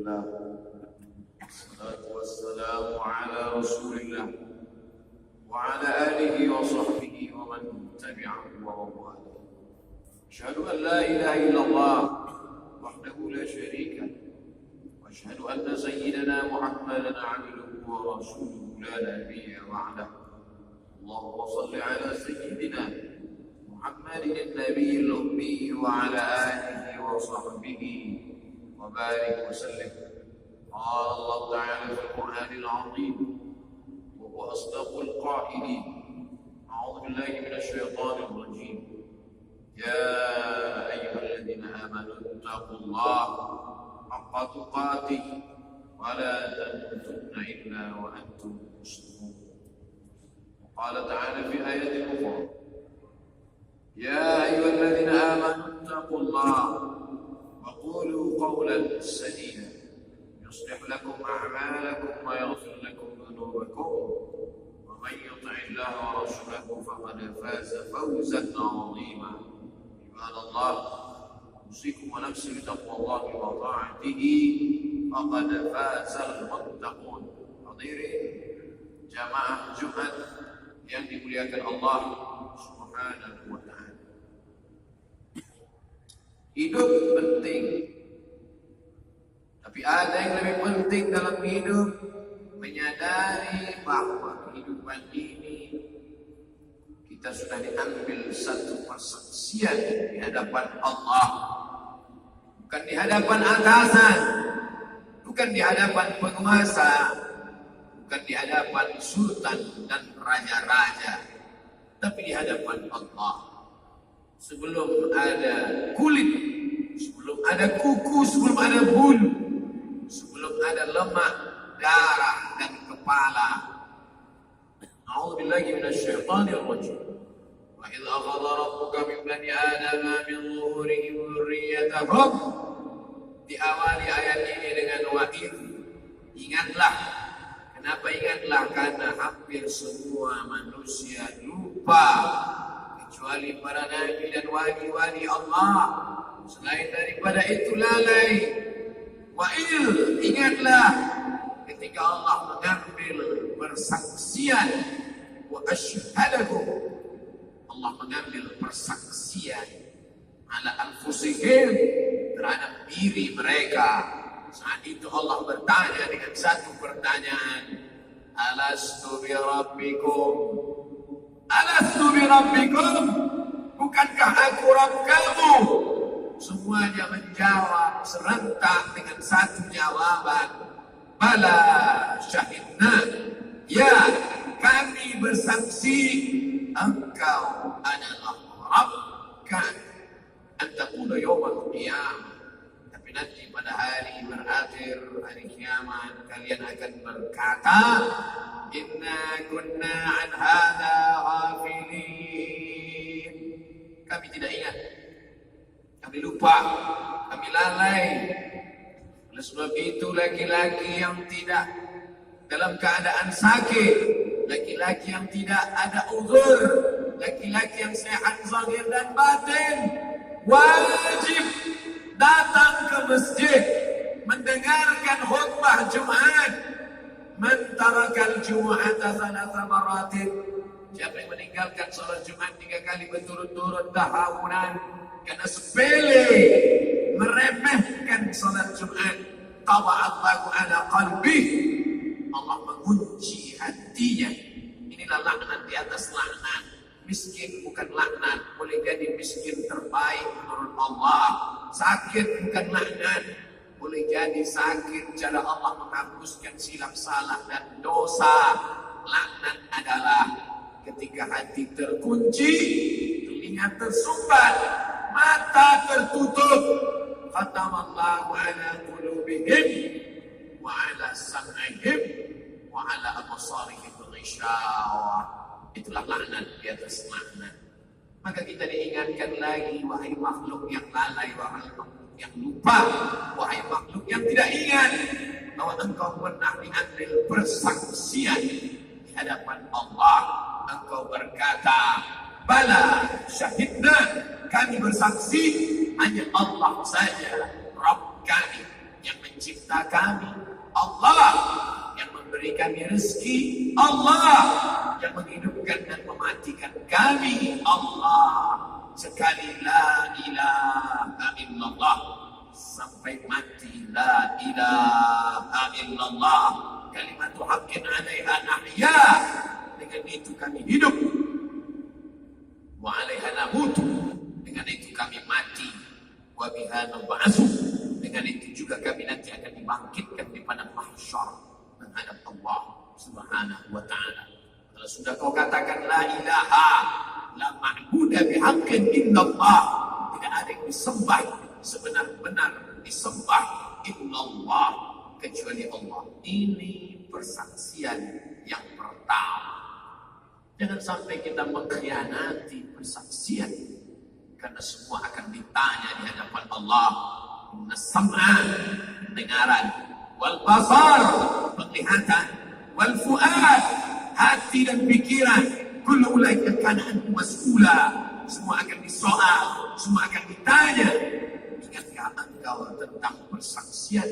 Alhamdulillah, wassalatu wassalamu ala rasulillah wa ala alihi wa sahbihi wa man tabi'ahu wa wala. Asyhadu an la ilaha illallah wahdahu la syarika wa asyhadu anna sayyidana Muhammadan 'abduhu wa rasuluhu la nabiyya ba'dah. Allahumma shalli ala sayyidina Muhammadin an-nabiyil ummi wa ala alihi wa sahbihi وبارك وسلم. قال الله تعالى في القرآن العظيم وهو أصدق القائلين: أعوذ بالله من الشيطان الرجيم. يا أيها الذين آمنوا اتقوا الله حق تقاته ولا تموتن إلا وأنتم مسلمون. وقال تعالى في آية أخرى: يا أيها الذين آمنوا اتقوا الله وقولوا قولا سديدا يصلح لكم أعمالكم ويغفر لكم ذنوبكم ومن يطع الله ورسوله فقد فاز فوزا عظيما. عباد الله، أوصيكم ونفسي بتقوى الله وطاعته فقد فاز المتقون. Hadirin jamaah Jumat yang dimuliakan Allah Subhanahu wa taala. Hidup penting, tapi ada yang lebih penting dalam hidup, menyadari bahwa kehidupan ini kita sudah diambil satu persaksian di hadapan Allah, bukan di hadapan atasan, bukan di hadapan penguasa, bukan di hadapan sultan dan raja-raja, tapi di hadapan Allah. Sebelum ada kulit, sebelum ada kuku, sebelum ada bulu, sebelum ada lemak, darah dan kepala. A'udzubillahi minasyaitonir rajim. Wa idz akhadha rabbuka min bani adama min zuhurihim dzurriyyatahum. Diawali ayat ini dengan wa'id. Ingatlah. Kenapa ingatlah? Karena hampir semua manusia lupa, kecuali para nabi dan wali-wali Allah. Selain daripada itu lalai. Wa'il, ingatlah ketika Allah mengambil persaksian. Wa asyhadakum, Allah mengambil persaksian ala anfusihim, terhadap diri mereka. Saat itu Allah bertanya dengan satu pertanyaan: Alastu bi rabbikum? Alastu bi rabbikum? Bukankah aku Rabb kamu? Semuanya menjawab serentak dengan satu jawaban: Bala syahidna. Ya, kami bersaksi engkau adalah Rabb kami. Antakuna yawmal qiyamah. Tapi nanti pada hari berakhir, hari kiamat, kalian akan berkata, Inna kunna an hadha ghafilin. Kami tidak ingat, kami lupa, kami lalai. Oleh sebab itu, laki-laki yang tidak dalam keadaan sakit, laki-laki yang tidak ada uzur, laki-laki yang sehat zahir dan batin, wajib datang ke masjid, mendengarkan khutbah Jumat. Man tarakal jumu'ata salasa maratin. Siapa yang meninggalkan salat Jumat 3 kali berturut-turut tahunan karena sepele, meremehkan salat Jumat, tawa'allahu ala qalbih, Allah mengunci hatinya. Inilah laknat di atas laknat. Miskin bukan laknat, boleh jadi miskin terbaik menurut Allah. Sakit bukan laknat, boleh jadi sakit cara Allah menghapuskan silap salah dan dosa. Laknat adalah ketika hati terkunci, telinga tersumbat, mata tertutup. Khatamallahu ala qulubihim wa ala sam'ihim wa ala absarihim ghishawa. Itulah laknat di atas laknat. Maka kita diingatkan lagi, wahai makhluk yang lalai, wahai makhluk yang lupa, wahai makhluk yang tidak ingat, bahwa engkau pernah diambil persaksian di hadapan Allah. Engkau berkata, Bala syahidna, kami bersaksi, hanya Allah saja Rabb kami yang pencipta kami, Allah yang memberi kami rezeki, Allah yang menghidupkan dan mematikan kami, Allah. Sekali la ilaha illallah sampai mati, la ilaha illallah kalimatu haqqin 'alaiha nahya, dengan itu kami hidup, wa 'alaiha namutu, dengan itu kami mati, wa biha nub'atsu, dengan itu juga kami nanti akan dibangkitkan di padang mahsyar menghadap Allah Subhanahu wa taala. Kalau sudah kau katakan la ilaha la ma'budu bihaqqin illallah, tidak ada yang disembah sebenar-benar disembah illallah kecuali Allah. Ini persaksian yang pertama. Jangan sampai kita mengkhianati persaksian, karena semua akan ditanya di hadapan Allah. Inna sam'a, pendengaran, wal basar, penglihatan, wal fuad, hati dan pikiran, kullu ulaika kana anhu mas'ula, semua akan disoal, semua akan ditanya. Ingatkah engkau tentang persaksian?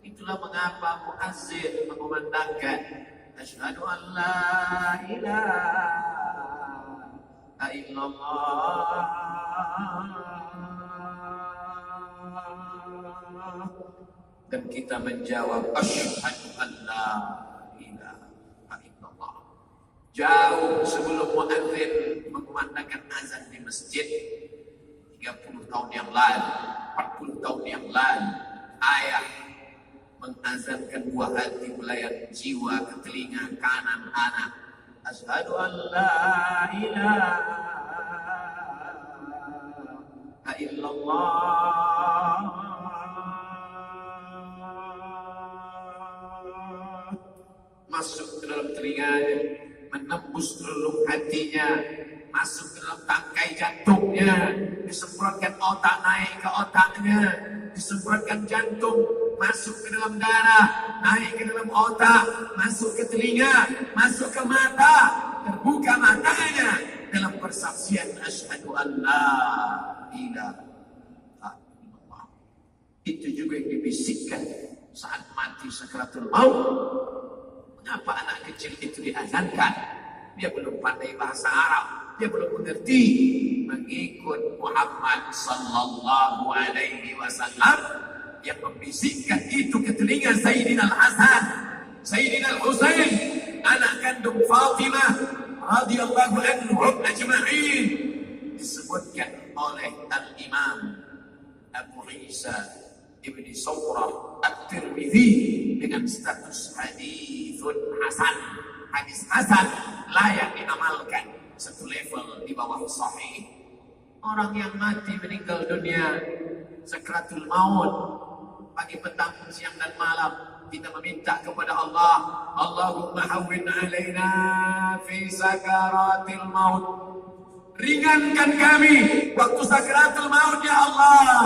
Itulah mengapa muazzin mengumandangkan asyhadu an la ilaha illallah, dan kita menjawab asyhadu an la ilaha illallah. Jauh sebelum muadzin mengumandangkan azan di masjid, 30 tahun yang lalu, 40 tahun yang lalu, ayah mengazankan buah hati melayan jiwa ke telinga kanan anak. Asyhadu an la ilaha illallah. Masuk ke dalam telinganya, menembus relung hatinya, masuk ke dalam tangkai jantungnya, disemprotkan otak naik ke otaknya, disemprotkan jantung, masuk ke dalam darah, naik ke dalam otak, masuk ke telinga, masuk ke mata, terbuka matanya dalam persaksian asyhadu an la ilaha illallah. Itu juga yang dibisikkan saat mati sakaratul maut. Mengapa anak kecil itu diazankan? Dia belum pandai bahasa Arab, dia belum mengerti. Mengikut Muhammad sallallahu alaihi wasallam yang membisikkan itu ke telinga Sayyidina Al-Hasan, Sayyidina Al-Husain, anak kandung Fatimah radhiyallahu anhum ajma'in, disebutkan oleh Al-Imam Abu Isa Ibn Sawrah At-Tirmidzi dengan status hadithun hasan, hadis hasan, layak diamalkan, satu level di bawah sahih. Orang yang mati meninggal dunia sakratul maut, pagi petang siang dan malam kita meminta kepada Allah, Allahumma hawwin alaina fi sakaratil maut, ringankan kami waktu sakratul maut ya Allah.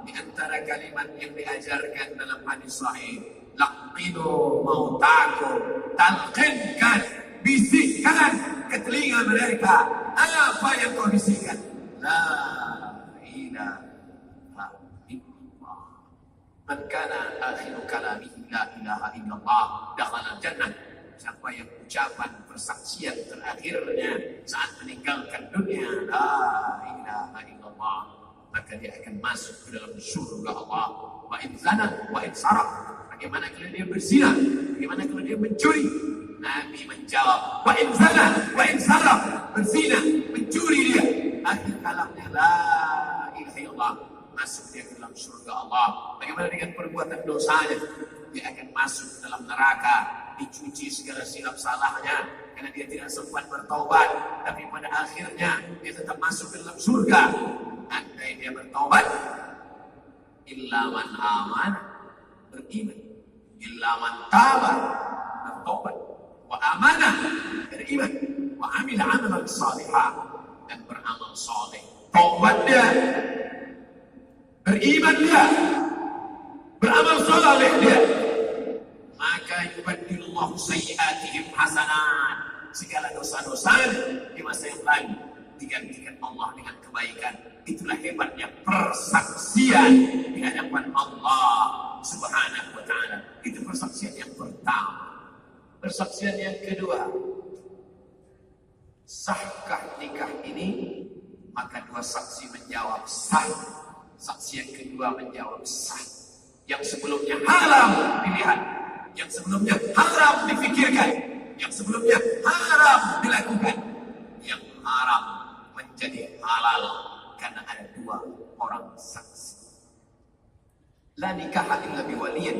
Di antara kalimat yang diajarkan dalam hadis sahih, laqinu mautakum, talqinkan, bisikkan ke telinga mereka. Apa yang kau bisikkan? La ilaha illallah. Man kana akhiru kalamihi la ilaha illallah dakhala jannah. Siapa yang ucapan persaksian terakhirnya saat meninggalkan dunia la ilaha illallah, maka dia akan masuk ke dalam surga Allah. Wa in zana wa in saraq, bagaimana kalau dia berzina, bagaimana kalau dia mencuri? Nabi menjawab, wa in zana wa in saraq, berzina, mencuri dia, akhir kalamnya la ilaha illallah, masuk dia ke dalam surga Allah. Bagaimana dengan perbuatan dosanya? Dia akan masuk ke dalam neraka, dicuci segala silap salahnya karena dia tidak sempat bertaubat, tapi pada akhirnya dia tetap masuk ke dalam surga. Andai dia bertaubat, illa man aman, beriman, illa man taba, bertaubat, wa amanah, beriman, wa amil amalan salihah, dan beramal saleh. Taubat dia, beriman dia, beramal saleh dia, maka yubaddilullahu sayyi'atihim hasanat, segala dosa-dosa di masa yang lalu digantikan Allah dengan kebaikan. Itulah hebatnya persaksian di hadapan Allah Subhanahu persaksian yang pertama. Persaksian yang kedua, sahkah nikah ini? Maka dua saksi menjawab sah. Saksi yang kedua menjawab sah. Yang sebelumnya haram dilihat, yang sebelumnya haram difikirkan, yang sebelumnya haram dilakukan, yang haram menjadi halal karena ada dua orang saksi. La nikaha illa biwaliyin.